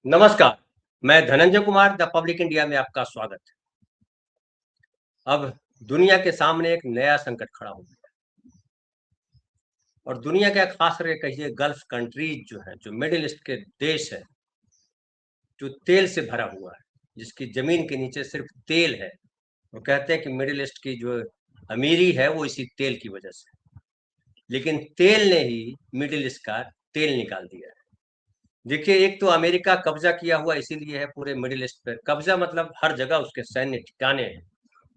नमस्कार, मैं Dhananjay Kumar the public India में आपका स्वागत है। अब दुनिया के सामने एक नया संकट खड़ा हो गया और दुनिया का खास करके कहिए गल्फ कंट्रीज जो है, जो मिडिल ईस्ट के देश है, जो तेल से भरा हुआ है, जिसकी जमीन के नीचे सिर्फ तेल है। वो कहते हैं कि मिडिल ईस्ट की जो अमीरी है वो इसी तेल की वजह से। लेकिन तेल ने ही मिडिल ईस्ट का तेल निकाल दिया है। देखिए, एक तो अमेरिका कब्जा किया हुआ इसीलिए है पूरे मिडिल ईस्ट पर। कब्जा मतलब हर जगह उसके सैन्य ठिकाने हैं।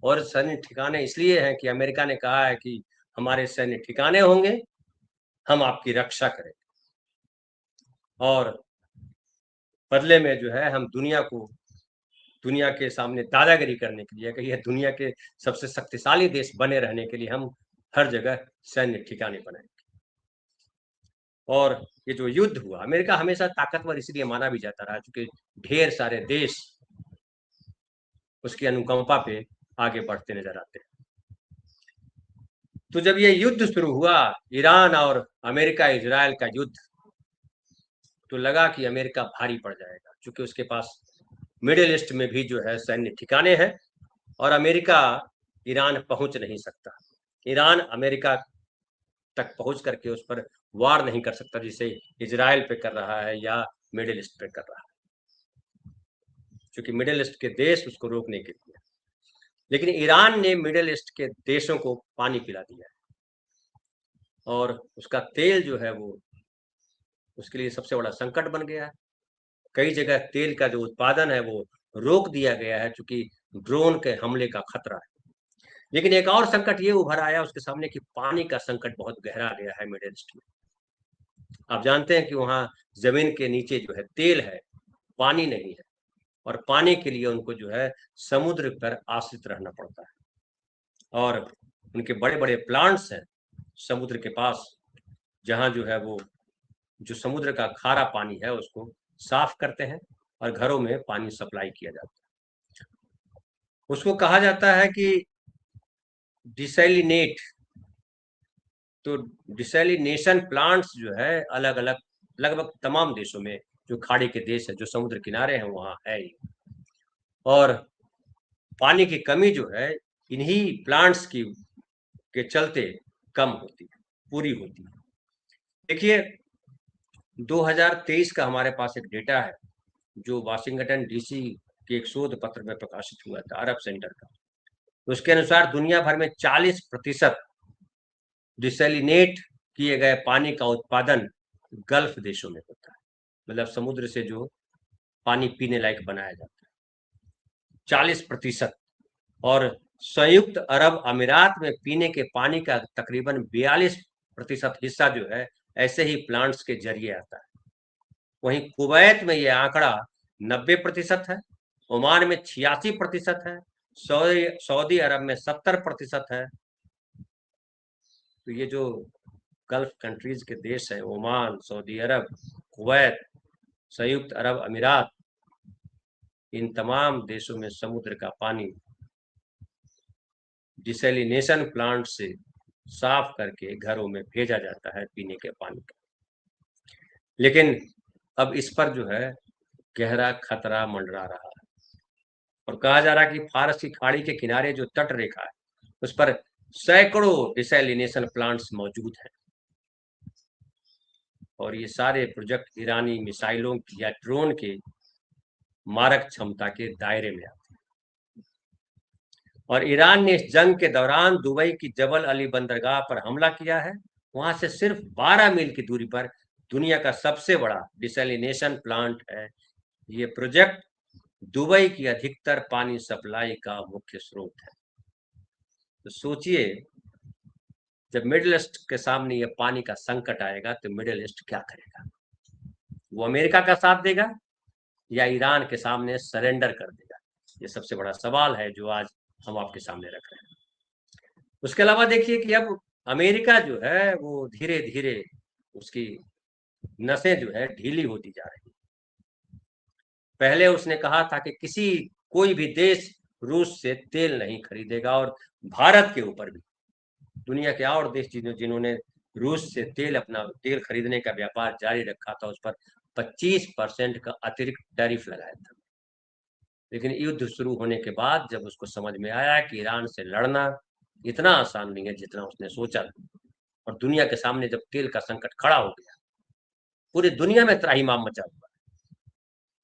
और सैन्य ठिकाने इसलिए हैं कि अमेरिका ने कहा है कि हमारे सैन्य ठिकाने होंगे, हम आपकी रक्षा करें और बदले में जो है हम दुनिया के सामने दादागिरी करने के लिए, कहिए दुनिया के सबसे शक्तिशाली देश बने रहने के लिए हम हर जगह सैन्य ठिकाने बनाएंगे। और ये जो युद्ध हुआ, अमेरिका हमेशा ताकतवर इसलिए माना भी जाता रहा क्योंकि ढेर सारे देश उसकी अनुकंपा पे आगे बढ़ते नजर आते हैं। तो जब ये युद्ध शुरू हुआ, ईरान और अमेरिका इजराइल का युद्ध, तो लगा कि अमेरिका भारी पड़ जाएगा क्योंकि उसके पास मिडिल ईस्ट में भी जो है सैन्य ठिकाने हैं और अमेरिका ईरान पहुंच नहीं सकता। ईरान अमेरिका तक पहुंच करके उस पर वार नहीं कर सकता जिसे इजराइल पे कर रहा है या मिडिल ईस्ट पे कर रहा है, क्योंकि मिडिल ईस्ट के देश उसको रोकने के लिए। लेकिन ईरान ने मिडिल ईस्ट के देशों को पानी पिला दिया है और उसका तेल जो है वो उसके लिए सबसे बड़ा संकट बन गया है। कई जगह तेल का जो उत्पादन है वो रोक दिया गया है क्योंकि ड्रोन के हमले का खतरा है। लेकिन एक और संकट ये उभर आया उसके सामने कि पानी का संकट बहुत गहरा गया है मिडिल ईस्ट में। आप जानते हैं कि वहाँ जमीन के नीचे जो है तेल है, पानी नहीं है और पानी के लिए उनको जो है समुद्र पर आश्रित रहना पड़ता है। और उनके बड़े बड़े प्लांट्स हैं समुद्र के पास, जहाँ जो है वो जो समुद्र का खारा पानी है उसको साफ करते हैं और घरों में पानी सप्लाई किया जाता है। उसको कहा जाता है कि डिसैलिनेट। तो डिसैलिनेशन प्लांट्स जो है अलग अलग लगभग तमाम देशों में, जो खाड़ी के देश है, जो समुद्र किनारे हैं, वहाँ है ही। और पानी की कमी जो है इन्हीं प्लांट्स की के चलते कम होती है, पूरी होती है। देखिए, 2023 का हमारे पास एक डेटा है जो वाशिंगटन डीसी के एक शोध पत्र में प्रकाशित हुआ था, अरब सेंटर का। उसके अनुसार दुनिया भर में 40% डिसैलिनेट किए गए पानी का उत्पादन गल्फ देशों में होता है। मतलब समुद्र से जो पानी पीने लायक बनाया जाता है, 40%। और संयुक्त अरब अमीरात में पीने के पानी का तकरीबन 42% हिस्सा जो है ऐसे ही प्लांट्स के जरिए आता है। वहीं कुवैत में यह आंकड़ा 90% है, ओमान में 86% है, सऊदी सऊदी अरब में 70% है। तो ये जो गल्फ कंट्रीज के देश हैं, ओमान, सऊदी अरब, कुवैत, संयुक्त अरब अमीरात, इन तमाम देशों में समुद्र का पानी डिसैलिनेशन प्लांट से साफ करके घरों में भेजा जाता है पीने के पानी का। लेकिन अब इस पर जो है गहरा खतरा मंडरा रहा है और कहा जा रहा है कि फारस की खाड़ी के किनारे जो तट रेखा है उस पर सैकड़ों डिसैलिनेशन प्लांट्स मौजूद हैं और ये सारे प्रोजेक्ट ईरानी मिसाइलों या ड्रोन के मारक क्षमता के दायरे में आते हैं। और ईरान ने इस जंग के दौरान दुबई की जबल अली बंदरगाह पर हमला किया है। वहां से सिर्फ 12 मील की दूरी पर दुनिया का सबसे बड़ा डिसैलिनेशन प्लांट है। ये प्रोजेक्ट दुबई की अधिकतर पानी सप्लाई का मुख्य स्रोत है। तो सोचिए, जब मिडिल ईस्ट के सामने ये पानी का संकट आएगा तो मिडिल ईस्ट क्या करेगा? वो अमेरिका का साथ देगा या ईरान के सामने सरेंडर कर देगा? ये सबसे बड़ा सवाल है जो आज हम आपके सामने रख रहे हैं। उसके अलावा देखिए कि अब अमेरिका जो है वो धीरे धीरे उसकी नसें जो है ढीली होती जा रही है। पहले उसने कहा था कि कोई भी देश रूस से तेल नहीं खरीदेगा और भारत के ऊपर भी दुनिया के और देश जिन्होंने रूस से अपना तेल खरीदने का व्यापार जारी रखा था उस पर 25% का अतिरिक्त टैरिफ लगाया था। लेकिन युद्ध शुरू होने के बाद जब उसको समझ में आया कि ईरान से लड़ना इतना आसान नहीं है जितना उसने सोचा, और दुनिया के सामने जब तेल का संकट खड़ा हो गया, पूरी दुनिया में त्राहिमाम मचा हुआ,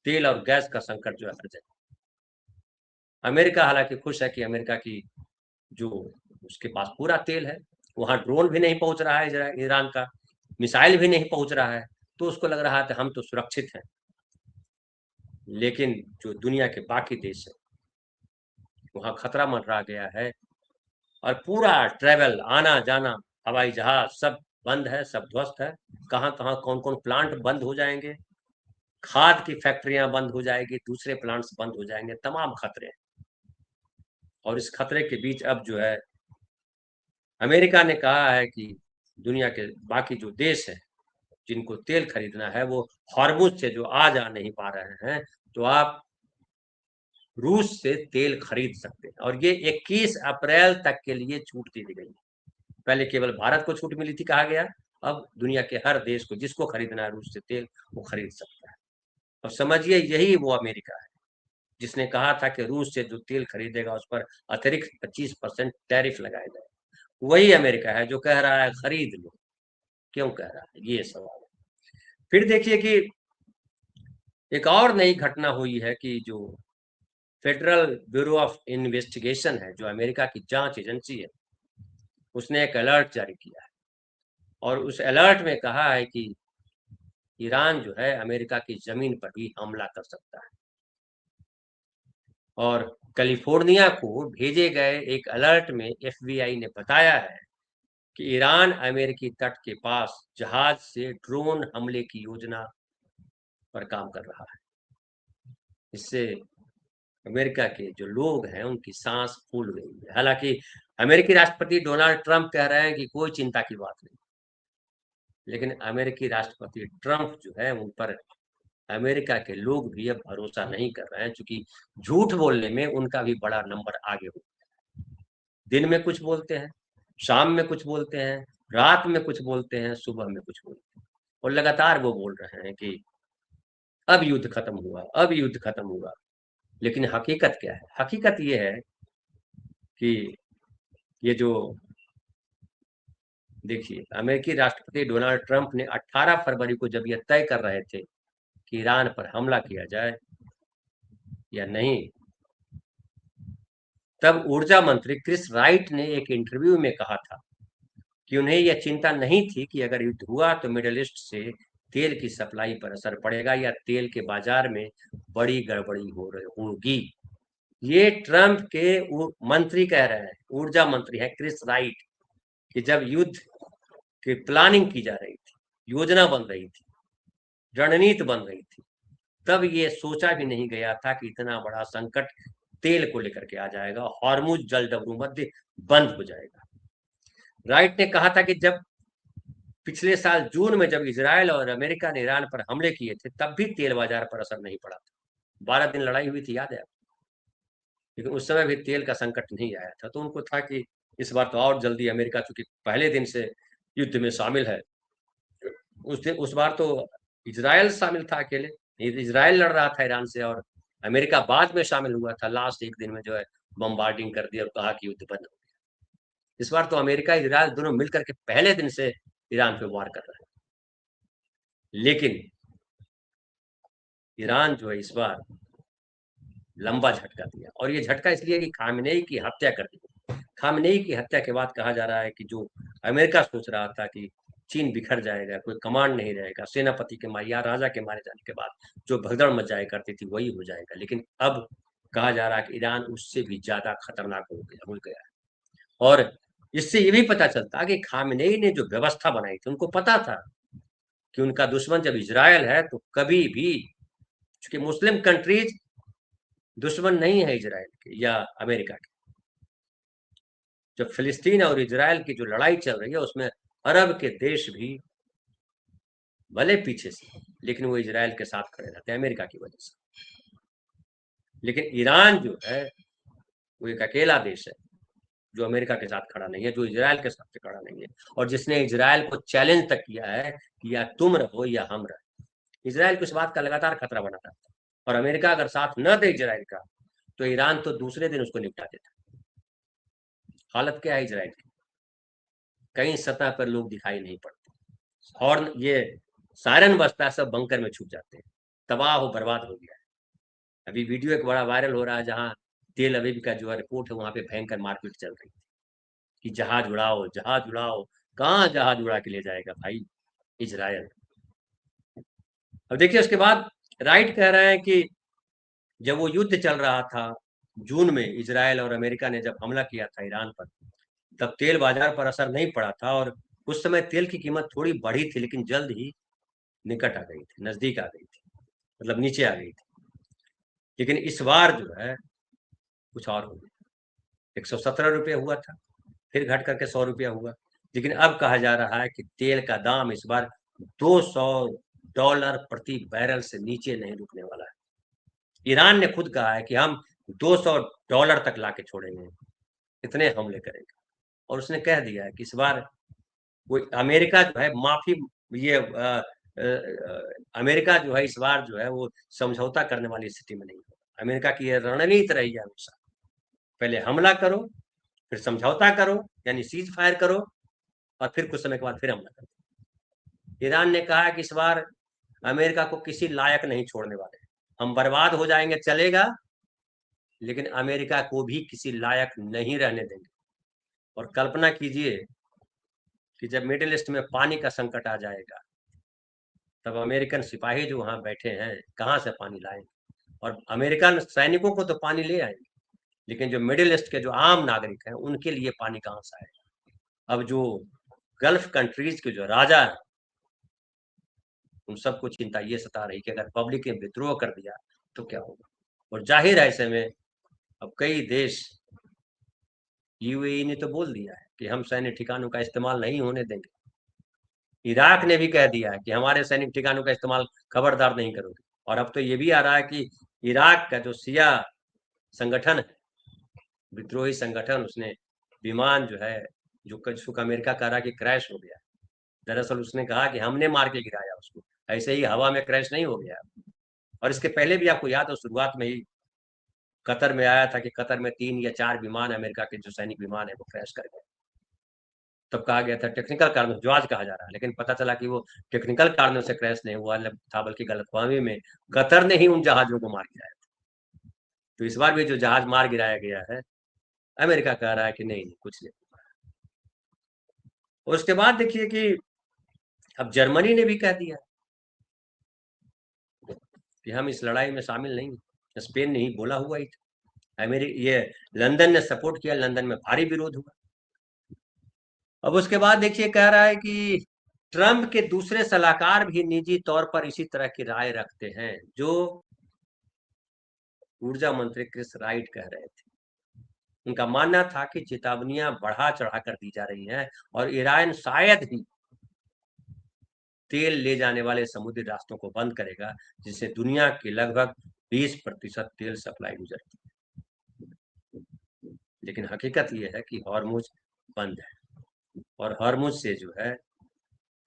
तेल और गैस का संकट जो है हर जगह। अमेरिका हालांकि खुश है कि अमेरिका की जो उसके पास पूरा तेल है, वहां ड्रोन भी नहीं पहुंच रहा है ईरान का, मिसाइल भी नहीं पहुंच रहा है, तो उसको लग रहा है कि हम तो सुरक्षित हैं। लेकिन जो दुनिया के बाकी देश है वहां खतरा मंडरा गया है, और पूरा ट्रेवल आना जाना, हवाई जहाज सब बंद है, सब ध्वस्त है। कहाँ कहाँ कौन कौन प्लांट बंद हो जाएंगे, खाद की फैक्ट्रियां बंद हो जाएगी, दूसरे प्लांट्स बंद हो जाएंगे, तमाम खतरे हैं। और इस खतरे के बीच अब जो है अमेरिका ने कहा है कि दुनिया के बाकी जो देश हैं जिनको तेल खरीदना है वो हॉर्मुज से जो आ जा नहीं पा रहे हैं, तो आप रूस से तेल खरीद सकते हैं। और ये 21 अप्रैल तक के लिए छूट दी गई है। पहले केवल भारत को छूट मिली थी, कहा गया, अब दुनिया के हर देश को जिसको खरीदना है रूस से तेल वो खरीद सकता है। और समझिए यही वो अमेरिका है जिसने कहा था कि रूस से जो तेल खरीदेगा उस पर अतिरिक्त 25% टैरिफ लगाया जाए। वही अमेरिका है जो कह रहा है खरीद लो। क्यों कह रहा है, ये सवाल है। फिर देखिए कि एक और नई घटना हुई है कि जो फेडरल ब्यूरो ऑफ इन्वेस्टिगेशन है, जो अमेरिका की जांच एजेंसी है, उसने एक अलर्ट जारी किया है। और उस अलर्ट में कहा है कि ईरान जो है अमेरिका की जमीन पर भी हमला कर सकता है। और कैलिफोर्निया को भेजे गए एक अलर्ट में एफबीआई ने बताया है कि ईरान अमेरिकी तट के पास जहाज से ड्रोन हमले की योजना पर काम कर रहा है। इससे अमेरिका के जो लोग हैं उनकी सांस फूल गई है। हालांकि अमेरिकी राष्ट्रपति डोनाल्ड ट्रंप कह रहे हैं कि कोई चिंता की बात नहीं, लेकिन अमेरिकी राष्ट्रपति ट्रंप जो है उन पर अमेरिका के लोग भी अब भरोसा नहीं कर रहे हैं, क्योंकि झूठ बोलने में उनका भी बड़ा नंबर आगे हो। दिन में कुछ बोलते हैं, शाम में कुछ बोलते हैं, रात में कुछ बोलते हैं, सुबह में कुछ बोलते हैं, और लगातार वो बोल रहे हैं कि अब युद्ध खत्म हुआ, अब युद्ध खत्म हुआ। लेकिन हकीकत क्या है? हकीकत ये है कि ये जो देखिए अमेरिकी राष्ट्रपति डोनाल्ड ट्रंप ने 18 फरवरी को जब यह तय कर रहे थे कि ईरान पर हमला किया जाए या नहीं, तब ऊर्जा मंत्री क्रिस राइट ने एक इंटरव्यू में कहा था कि उन्हें यह चिंता नहीं थी कि अगर युद्ध हुआ तो मिडिल ईस्ट से तेल की सप्लाई पर असर पड़ेगा या तेल के बाजार में बड़ी गड़बड़ी हो रही होगी। ये ट्रंप के मंत्री कह रहे हैं, ऊर्जा मंत्री है क्रिस राइट, कि जब युद्ध की प्लानिंग की जा रही थी, योजना बन रही थी, रणनीति बन रही थी, तब ये सोचा भी नहीं गया था कि इतना बड़ा संकट तेल को लेकर के आ जाएगा, हॉर्मुज जलडबरू मध्य बंद हो जाएगा। राइट ने कहा था कि जब पिछले साल जून में जब इजराइल और अमेरिका ने ईरान पर हमले किए थे तब भी तेल बाजार पर असर नहीं पड़ा था। 12 दिन लड़ाई हुई थी, याद है? लेकिन उस समय भी तेल का संकट नहीं आया था, तो उनको था कि इस बार तो और जल्दी अमेरिका चूंकि पहले दिन से युद्ध में शामिल है, उस बार तो इजराइल शामिल था अकेले, इजराइल लड़ रहा था ईरान से, और अमेरिका बाद में शामिल हुआ था, लास्ट एक दिन में जो है बम्बार्डिंग कर दिया और कहा कि युद्ध बंद हो गया। इस बार तो अमेरिका इजराइल दोनों मिलकर के पहले दिन से ईरान पे वार कर रहे हैं। लेकिन ईरान जो है इस बार लंबा झटका दिया, और ये झटका इसलिए कि खामनेई की हत्या कर दी। खामनेई की हत्या के बाद कहा जा रहा है कि जो अमेरिका सोच रहा था कि चीन बिखर जाएगा, कोई कमांड नहीं रहेगा, सेनापति के मारे या राजा के मारे जाने के बाद जो भगदड़ मच जाया करती थी वही हो जाएगा। लेकिन अब कहा जा रहा है कि ईरान उससे भी ज्यादा खतरनाक हो गया है। और इससे ये भी पता चलता कि खामनेई ने जो व्यवस्था बनाई थी, उनको पता था कि उनका दुश्मन जब इजरायल है तो कभी भी, चूंकि मुस्लिम कंट्रीज दुश्मन नहीं है इजराइल के या अमेरिका के, जब फिलिस्तीन और इजराइल की जो लड़ाई चल रही है उसमें अरब के देश भी भले पीछे से, लेकिन वो इजराइल के साथ खड़े रहते हैं अमेरिका की वजह से। लेकिन ईरान जो है वो एक अकेला देश है जो अमेरिका के साथ खड़ा नहीं है, जो इजराइल के साथ खड़ा नहीं है, और जिसने इजराइल को चैलेंज तक किया है कि या तुम रहो या हम रहे। इसराइल को इस बात का लगातार खतरा बना था, और अमेरिका अगर साथ न दे इसराइल का तो ईरान तो दूसरे दिन उसको निपटा देता। हालत क्या है इसराइल की, कहीं सतह पर लोग दिखाई नहीं पड़ते, हॉर्न ये सायरन बजता है, सब बंकर में छुप जाते हैं, तबाह हो बर्बाद हो गया है। अभी वीडियो एक बड़ा वायरल हो रहा है जहां तेल अवीव का जो है रिपोर्ट है, वहां पे भयंकर मारपीट चल रही है कि जहाज उड़ाओ जहाज उड़ाओ। कहाँ जहाज उड़ा के ले जाएगा भाई इजराइल। अब देखिए उसके बाद राइट कह रहे हैं कि जब वो युद्ध चल रहा था जून में, इजराइल और अमेरिका ने जब हमला किया था ईरान पर, तब तेल बाजार पर असर नहीं पड़ा था, और उस समय तेल की कीमत थोड़ी बढ़ी थी, लेकिन जल्द ही निकट आ गई थी, नजदीक आ गई थी, मतलब नीचे आ गई थी। लेकिन इस बार जो है कुछ और हो गया। 117 रुपये हुआ था, फिर घट करके 100 रुपया हुआ। लेकिन अब कहा जा रहा है कि तेल का दाम इस बार $200 प्रति बैरल से नीचे नहीं रुकने वाला है। ईरान ने खुद कहा है कि हम $200 तक लाके छोड़ेंगे, इतने हमले करेंगे। और उसने कह दिया है कि इस बार वो अमेरिका जो है माफी, ये अमेरिका जो है इस बार जो है वो समझौता करने वाली स्थिति में नहीं है। अमेरिका की यह रणनीति रही है हमेशा, पहले हमला करो, फिर समझौता करो, यानी सीज फायर करो, और फिर कुछ समय के बाद फिर हमला करो। ईरान ने कहा कि इस बार अमेरिका को किसी लायक नहीं छोड़ने वाले, हम बर्बाद हो जाएंगे चलेगा, लेकिन अमेरिका को भी किसी लायक नहीं रहने देंगे। और कल्पना कीजिए कि जब मिडिल ईस्ट में पानी का संकट आ जाएगा, तब अमेरिकन सिपाही जो वहां बैठे हैं कहां से पानी लाएंगे? और अमेरिकन सैनिकों को तो पानी ले आएंगे, लेकिन जो मिडिल ईस्ट के जो आम नागरिक हैं उनके लिए पानी कहां से आएगा? अब जो गल्फ कंट्रीज के जो राजा हैं उन सबको चिंता ये सता रही कि अगर पब्लिक ने विद्रोह कर दिया तो क्या होगा। और जाहिर है ऐसे में अब कई देश, यूएई ने तो बोल दिया है कि हम सैन्य ठिकानों का इस्तेमाल नहीं होने देंगे। इराक ने भी कह दिया है कि हमारे सैनिक ठिकानों का इस्तेमाल खबरदार नहीं करोगे। और अब तो ये भी आ रहा है कि इराक का जो सिया संगठन है, विद्रोही संगठन, उसने विमान जो है, जो जिसको अमेरिका कह रहा है कि क्रैश हो गया, दरअसल उसने कहा कि हमने मार के गिराया उसको, ऐसे ही हवा में क्रैश नहीं हो गया। और इसके पहले भी आपको याद हो, शुरुआत में ही कतर में आया था कि कतर में 3 या 4 विमान अमेरिका के जो सैनिक विमान है वो क्रैश कर गए। तब कहा गया था टेक्निकल कारणों जो आज कहा जा रहा है, लेकिन पता चला कि वो टेक्निकल कारणों से क्रैश नहीं हुआ था, बल्कि गलतफहमी में कतर ने ही उन जहाजों को मार गिराया था। तो इस बार भी जो जहाज मार गिराया गया है, अमेरिका कह रहा है कि नहीं नहीं कुछ नहीं। और उसके बाद देखिए कि अब जर्मनी ने भी कह दिया कि हम इस लड़ाई में शामिल नहीं। स्पेन ने ही बोला हुआ ही था, ये लंदन ने सपोर्ट किया, लंदन में भारी विरोध हुआ। अब उसके बाद देखिए कह रहा है कि ट्रंप के दूसरे सलाहकार भी निजी तौर पर इसी तरह की राय रखते हैं, जो ऊर्जा मंत्री क्रिस राइट कह रहे थे। उनका मानना था कि चेतावनियां बढ़ा चढ़ा कर दी जा रही हैं और ईरान शायद ही तेल ले जाने वाले समुद्री रास्तों को बंद करेगा, जिससे दुनिया की लगभग 20% तेल सप्लाई गुजरती है। लेकिन हकीकत यह है कि हॉर्मुज बंद है, और हॉर्मुज से जो है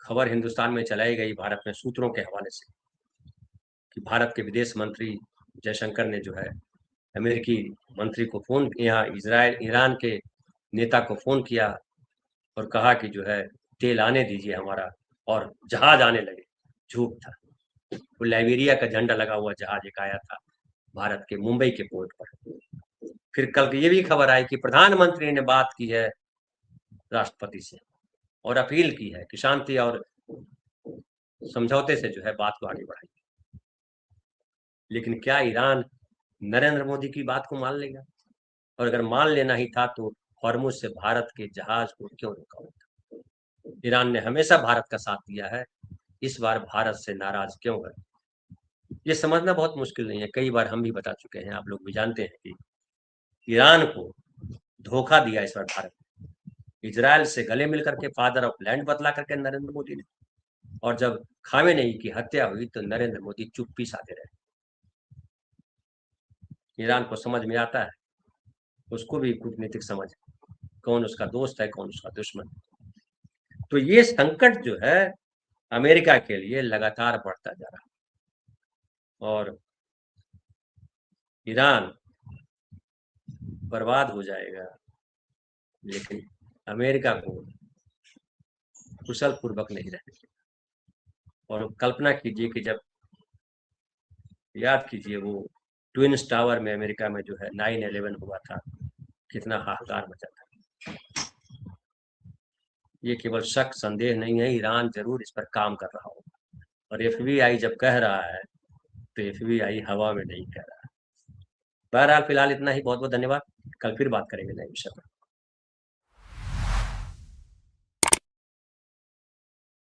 खबर हिंदुस्तान में चलाई गई भारत में सूत्रों के हवाले से कि भारत के विदेश मंत्री जयशंकर ने जो है अमेरिकी मंत्री को फोन, यहाँ इसराइल ईरान के नेता को फोन किया और कहा कि जो है तेल आने दीजिए हमारा, और जहाज आने लगे। झूठ था, वो लाइबेरिया का झंडा लगा हुआ जहाज एक आया था भारत के मुंबई के पोर्ट पर। फिर कल ये भी खबर आई कि प्रधानमंत्री ने बात की है राष्ट्रपति से और अपील की है कि शांति और समझौते से जो है बात को आगे बढ़ाई। लेकिन क्या ईरान नरेंद्र मोदी की बात को मान लेगा? और अगर मान लेना ही था तो हॉर्मुज से भारत के जहाज को क्यों रोका होता? ईरान ने हमेशा भारत का साथ दिया है, इस बार भारत से नाराज क्यों है? ये समझना बहुत मुश्किल नहीं है, कई बार हम भी बता चुके हैं, आप लोग भी जानते हैं कि ईरान को धोखा दिया इस बार भारत ने। इजराइल से गले मिल करके फादर ऑफ लैंड बतला करके नरेंद्र मोदी ने, और जब खामेनेई की हत्या हुई तो नरेंद्र मोदी चुप्पी साधे रहे। ईरान को समझ में आता है, उसको भी कूटनीतिक समझ, कौन उसका दोस्त है कौन उसका दुश्मन। तो ये संकट जो है अमेरिका के लिए लगातार बढ़ता जा रहा है। और ईरान बर्बाद हो जाएगा, लेकिन अमेरिका को कुशल पूर्वक नहीं रहने। और कल्पना कीजिए कि जब, याद कीजिए वो ट्विन्स टावर में अमेरिका में जो है 9/11 हुआ था, कितना हाहाकार मचा था। ये केवल शक संदेह नहीं है, ईरान जरूर इस पर काम कर रहा होगा। और एफबीआई जब कह रहा है तो एफबीआई हवा में नहीं कह रहा है। बहरहाल फिलहाल इतना ही, बहुत बहुत धन्यवाद। कल फिर बात करेंगे नए विषय पर।